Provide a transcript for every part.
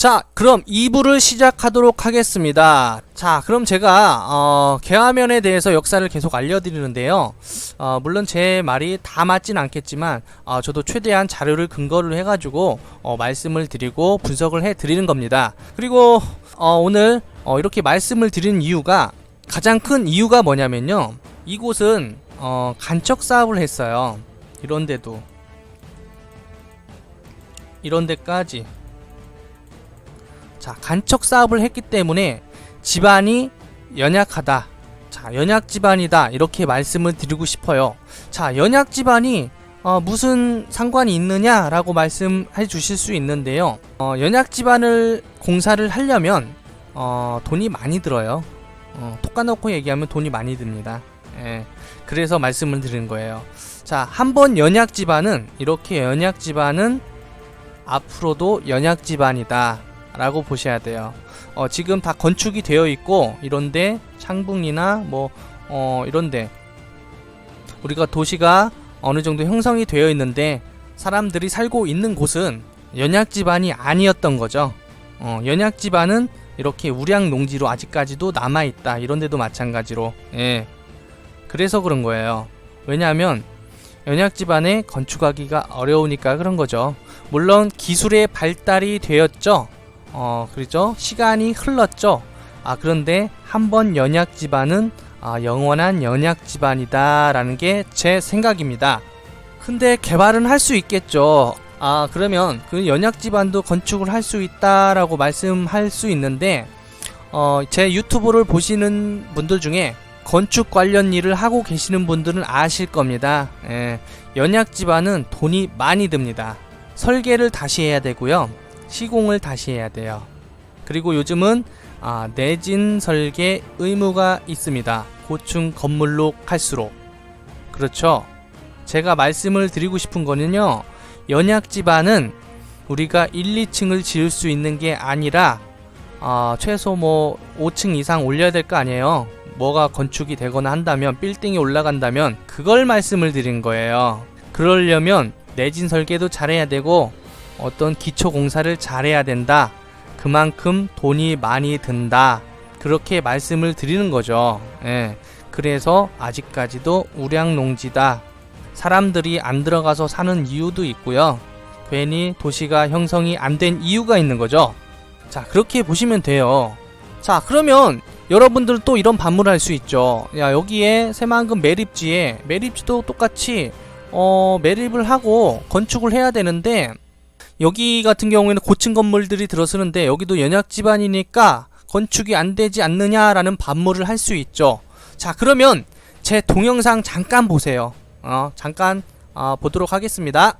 자, 그럼 2부를 시작하도록 하겠습니다. 자, 그럼 제가 개화면에 대해서 역사를 계속 알려드리는데요. 물론 제 말이 다 맞진 않겠지만 저도 최대한 자료를 근거를 해가지고 말씀을 드리고 분석을 해드리는 겁니다. 그리고 오늘 이렇게 말씀을 드리는 이유가, 가장 큰 이유가 뭐냐면요, 이곳은 간척 사업을 했어요. 이런데도, 이런데까지. 자, 간척 사업을 했기 때문에 집안이 연약하다, 자, 연약 집안이다, 이렇게 말씀을 드리고 싶어요. 자, 연약 집안이 무슨 상관이 있느냐라고 말씀해 주실 수 있는데요. 연약 집안을 공사를 하려면 돈이 많이 들어요. 톡 까놓고 얘기하면 돈이 많이 듭니다. 예, 그래서 말씀을 드리는 거예요. 자, 한번 연약 집안은, 이렇게 연약 집안은 앞으로도 연약 집안이다 라고 보셔야 돼요. 지금 다 건축이 되어 있고, 이런데 창북리나 이런데 우리가 도시가 어느 정도 형성이 되어 있는데 사람들이 살고 있는 곳은 연약 집안이 아니었던 거죠. 연약 집안은 이렇게 우량 농지로 아직까지도 남아 있다. 이런데도 마찬가지로. 예. 그래서 그런 거예요. 왜냐하면 연약 집안에 건축하기가 어려우니까 그런 거죠. 물론 기술의 발달이 되었죠. 그렇죠. 시간이 흘렀죠. 그런데 한번 연약 집안은 영원한 연약 집안이다 라는 게 제 생각입니다. 근데 개발은 할 수 있겠죠. 그러면 그 연약 집안도 건축을 할 수 있다라고 말씀할 수 있는데, 제 유튜브를 보시는 분들 중에 건축 관련 일을 하고 계시는 분들은 아실 겁니다. 예, 연약 집안은 돈이 많이 듭니다. 설계를 다시 해야 되고요, 시공을 다시 해야 돼요. 그리고 요즘은 내진 설계 의무가 있습니다. 고층 건물로 갈수록. 그렇죠. 제가 말씀을 드리고 싶은 거는요, 연약 집안은 우리가 1, 2층을 지을 수 있는 게 아니라 최소 5층 이상 올려야 될 거 아니에요. 뭐가 건축이 되거나 한다면, 빌딩이 올라간다면, 그걸 말씀을 드린 거예요. 그러려면 내진 설계도 잘해야 되고 어떤 기초 공사를 잘해야 된다. 그만큼 돈이 많이 든다. 그렇게 말씀을 드리는 거죠. 예. 그래서 아직까지도 우량농지다. 사람들이 안 들어가서 사는 이유도 있고요. 괜히 도시가 형성이 안 된 이유가 있는 거죠. 자, 그렇게 보시면 돼요. 자, 그러면 여러분들은 또 이런 반문을 할 수 있죠. 야, 여기에 새만금 매립지도 똑같이 매립을 하고 건축을 해야 되는데, 여기 같은 경우에는 고층 건물들이 들어서는데 여기도 연약 집안이니까 건축이 안 되지 않느냐라는 반문을 할 수 있죠. 자, 그러면 제 동영상 잠깐 보세요. 잠깐 보도록 하겠습니다.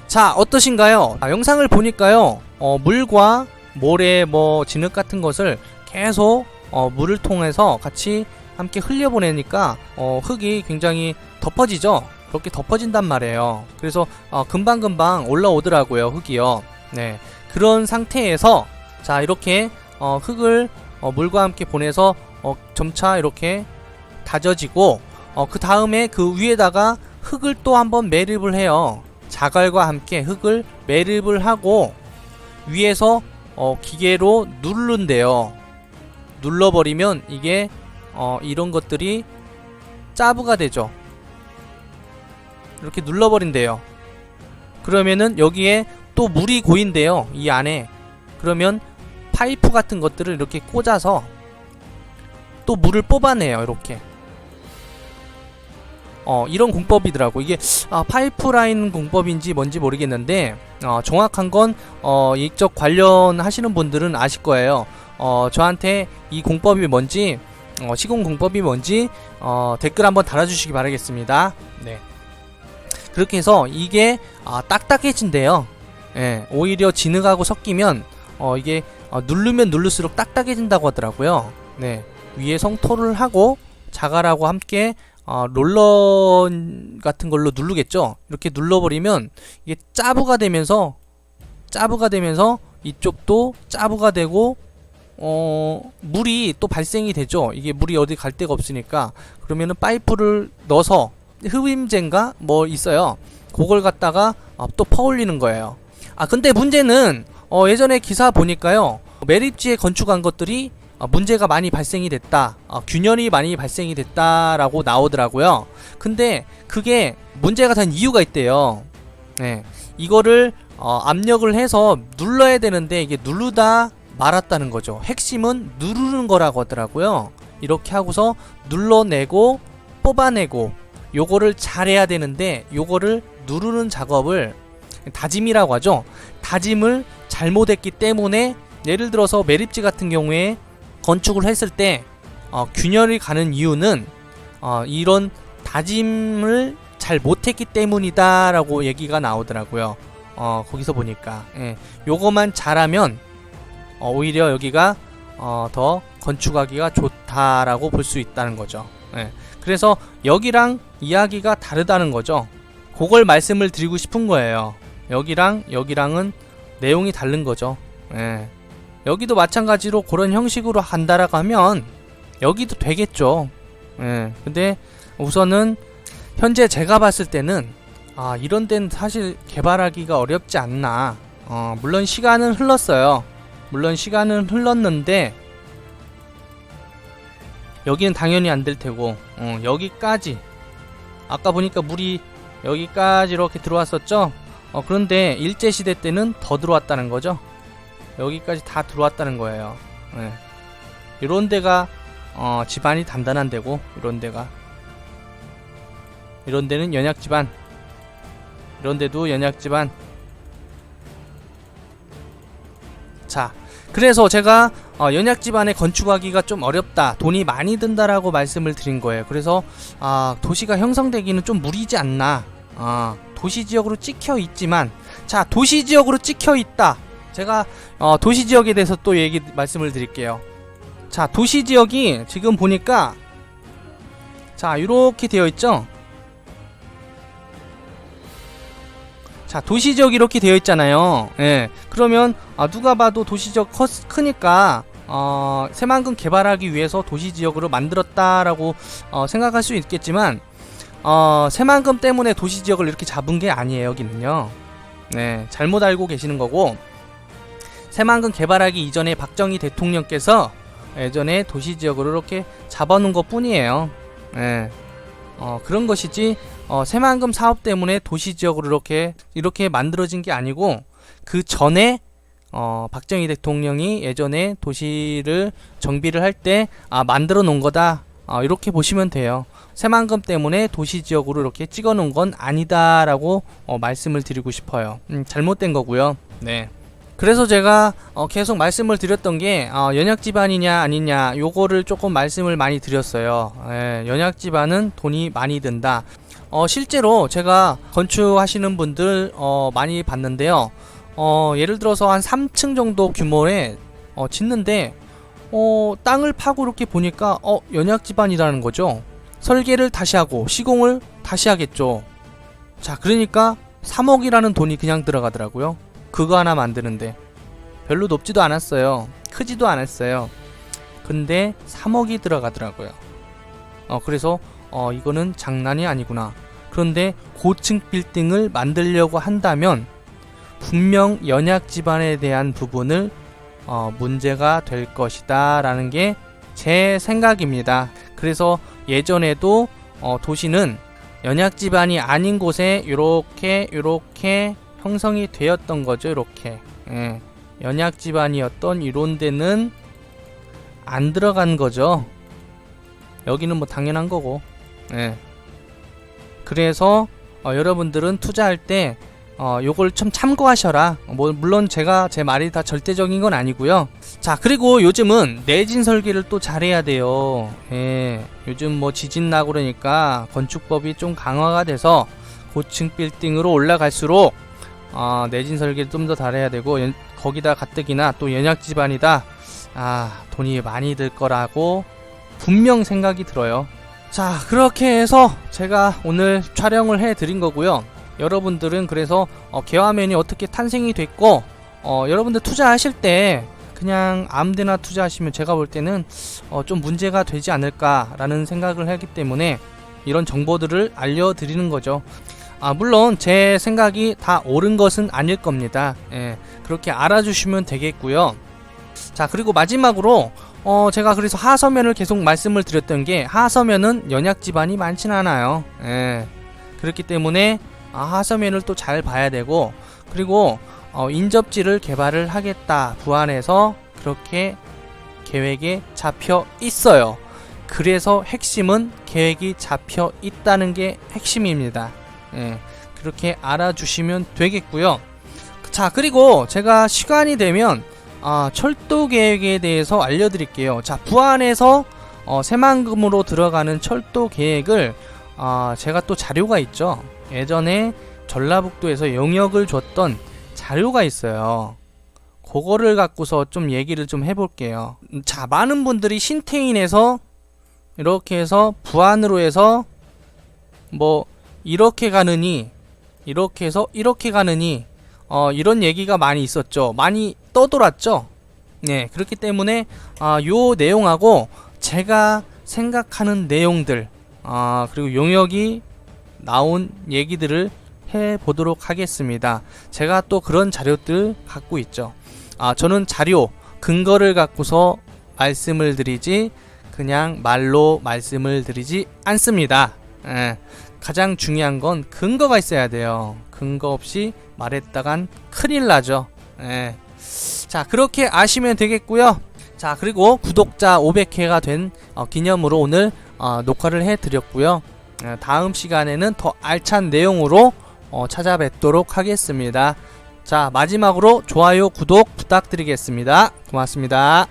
자, 어떠신가요? 영상을 보니까요, 물과 모래, 진흙 같은 것을 계속 물을 통해서 같이 함께 흘려보내니까 흙이 굉장히 덮어지죠. 그렇게 덮어진단 말이에요. 그래서 금방금방 올라오더라고요, 흙이요. 네, 그런 상태에서 자, 이렇게 흙을 물과 함께 보내서 점차 이렇게 다져지고 그 다음에 그 위에다가 흙을 또 한번 매립을 해요. 자갈과 함께 흙을 매립을 하고 위에서 기계로 누른대요. 눌러버리면 이게 이런 것들이 짜부가 되죠. 이렇게 눌러버린대요. 그러면은 여기에 또 물이 고인대요. 이 안에. 그러면 파이프 같은 것들을 이렇게 꽂아서 또 물을 뽑아내요. 이렇게. 이런 공법이더라고. 이게 파이프라인 공법인지 뭔지 모르겠는데 정확한 건 이쪽 관련하시는 분들은 아실 거예요. 저한테 이 공법이 뭔지 시공 공법이 뭔지 댓글 한번 달아주시기 바라겠습니다. 네. 그렇게 해서 이게 딱딱해진대요. 예, 오히려 진흙하고 섞이면 이게 누르면 누를수록 딱딱해진다고 하더라고요. 네. 위에 성토를 하고 자갈하고 함께 롤러 같은 걸로 누르겠죠. 이렇게 눌러버리면 이게 짜부가 되면서 이쪽도 짜부가 되고 물이 또 발생이 되죠. 이게 물이 어디 갈 데가 없으니까. 그러면은 파이프를 넣어서 흡임제인가 뭐 있어요. 그걸 갖다가 또 퍼올리는 거예요. 근데 문제는 예전에 기사 보니까요, 매립지에 건축한 것들이 문제가 많이 발생이 됐다, 균열이 많이 발생이 됐다라고 나오더라고요. 근데 그게 문제가 된 이유가 있대요. 네, 이거를 압력을 해서 눌러야 되는데 이게 누르다 말았다는 거죠. 핵심은 누르는 거라고 하더라고요. 이렇게 하고서 눌러내고 뽑아내고 요거를 잘해야 되는데, 요거를 누르는 작업을 다짐이라고 하죠. 다짐을 잘못했기 때문에, 예를 들어서 매립지 같은 경우에 건축을 했을 때 균열이 가는 이유는 이런 다짐을 잘 못했기 때문이다 라고 얘기가 나오더라고요. 거기서 보니까 요거만 잘하면 오히려 여기가 더 건축하기가 좋다라고 볼 수 있다는 거죠. 그래서 여기랑 이야기가 다르다는 거죠. 그걸 말씀을 드리고 싶은 거예요. 여기랑 여기랑은 내용이 다른 거죠. 여기도 마찬가지로 그런 형식으로 한다라고 하면 여기도 되겠죠. 근데 우선은 현재 제가 봤을 때는 이런 데는 사실 개발하기가 어렵지 않나. 물론 시간은 흘렀어요. 물론 시간은 흘렀는데 여기는 당연히 안 될 테고, 여기까지 아까 보니까 물이 여기까지 이렇게 들어왔었죠. 그런데 일제시대 때는 더 들어왔다는 거죠. 여기까지 다 들어왔다는 거예요. 이런 데가 집안이 단단한 데고, 이런 데는 연약 집안, 이런 데도 연약 집안. 자, 그래서 제가 연약 집안에 건축하기가 좀 어렵다, 돈이 많이 든다라고 말씀을 드린 거예요. 그래서 도시가 형성되기는 좀 무리지 않나. 도시지역으로 찍혀 있지만, 자, 도시지역으로 찍혀 있다. 제가 도시지역에 대해서 또 말씀을 드릴게요. 자, 도시지역이 지금 보니까 자, 이렇게 되어 있죠. 자, 도시지역이 이렇게 되어 있잖아요. 그러면 누가 봐도 도시지역 크니까 새만금 개발하기 위해서 도시지역으로 만들었다라고 생각할 수 있겠지만, 새만금 때문에 도시지역을 이렇게 잡은 게 아니에요. 여기는요. 잘못 알고 계시는 거고, 새만금 개발하기 이전에 박정희 대통령께서 예전에 도시지역으로 이렇게 잡아놓은 것 뿐이에요. 그런 것이지, 새만금 사업 때문에 도시지역으로 이렇게 만들어진 게 아니고, 그 전에 박정희 대통령이 예전에 도시를 정비를 할 때 만들어 놓은 거다, 이렇게 보시면 돼요. 새만금 때문에 도시지역으로 이렇게 찍어 놓은 건 아니다라고 말씀을 드리고 싶어요. 잘못된 거고요. 그래서 제가 계속 말씀을 드렸던 게 연약지반이냐 아니냐, 요거를 조금 말씀을 많이 드렸어요. 연약지반은 돈이 많이 든다. 실제로 제가 건축하시는 분들 많이 봤는데요. 예를 들어서 한 3층 정도 규모의 짓는데 땅을 파고 이렇게 보니까 연약지반이라는 거죠. 설계를 다시 하고 시공을 다시 하겠죠. 자, 그러니까 3억이라는 돈이 그냥 들어가더라고요. 그거 하나 만드는데 별로 높지도 않았어요. 크지도 않았어요. 근데 3억이 들어가더라고요. 그래서 이거는 장난이 아니구나. 그런데 고층 빌딩을 만들려고 한다면 분명 연약 지반에 대한 부분을 문제가 될 것이다 라는 게 제 생각입니다. 그래서 예전에도 도시는 연약 지반이 아닌 곳에 요렇게 형성이 되었던 거죠. 이렇게 연약 지반이었던 이런 데는 안 들어간 거죠. 여기는 뭐 당연한 거고. 그래서 여러분들은 투자할 때 요걸 좀 참고하셔라. 물론 제가 제 말이 다 절대적인 건 아니고요. 자, 그리고 요즘은 내진 설계를 또 잘해야 돼요. 요즘 뭐 지진 나고 그러니까 건축법이 좀 강화가 돼서 고층 빌딩으로 올라갈수록 내진 설계를 좀 더 잘해야 되고, 거기다 가뜩이나 또 연약 지반이다. 돈이 많이 들 거라고 분명 생각이 들어요. 자, 그렇게 해서 제가 오늘 촬영을 해 드린 거고요. 여러분들은 그래서 개화면이 어떻게 탄생이 됐고, 여러분들 투자하실 때 그냥 아무데나 투자하시면 제가 볼 때는 좀 문제가 되지 않을까라는 생각을 하기 때문에 이런 정보들을 알려드리는 거죠. 물론 제 생각이 다 옳은 것은 아닐 겁니다. 그렇게 알아주시면 되겠고요. 자, 그리고 마지막으로 제가 그래서 하서면을 계속 말씀을 드렸던 게, 하서면은 연약 지반이 많진 않아요. 그렇기 때문에 하서면을 또 잘 봐야 되고, 그리고 인접지를 개발을 하겠다 부안해서 그렇게 계획에 잡혀 있어요. 그래서 핵심은 계획이 잡혀 있다는 게 핵심입니다. 그렇게 알아주시면 되겠고요. 자, 그리고 제가 시간이 되면 철도 계획에 대해서 알려드릴게요. 자, 부안에서 새만금으로 들어가는 철도 계획을 제가 또 자료가 있죠. 예전에 전라북도에서 용역을 줬던 자료가 있어요. 그거를 갖고서 좀 얘기를 좀 해볼게요. 자, 많은 분들이 신태인에서 이렇게 해서 부안으로 해서 뭐 이렇게 가느니, 이렇게 해서 이렇게 가느니, 이런 얘기가 많이 있었죠. 많이 떠돌았죠. 그렇기 때문에 요 내용하고 제가 생각하는 내용들, 그리고 용역이 나온 얘기들을 해보도록 하겠습니다. 제가 또 그런 자료들 갖고 있죠. 저는 자료, 근거를 갖고서 말씀을 드리지 그냥 말로 말씀을 드리지 않습니다. 가장 중요한 건 근거가 있어야 돼요. 근거 없이 말했다간 큰일 나죠. 자, 그렇게 아시면 되겠고요. 자, 그리고 구독자 500회가 된 기념으로 오늘 녹화를 해드렸고요. 다음 시간에는 더 알찬 내용으로 찾아뵙도록 하겠습니다. 자, 마지막으로 좋아요, 구독 부탁드리겠습니다. 고맙습니다.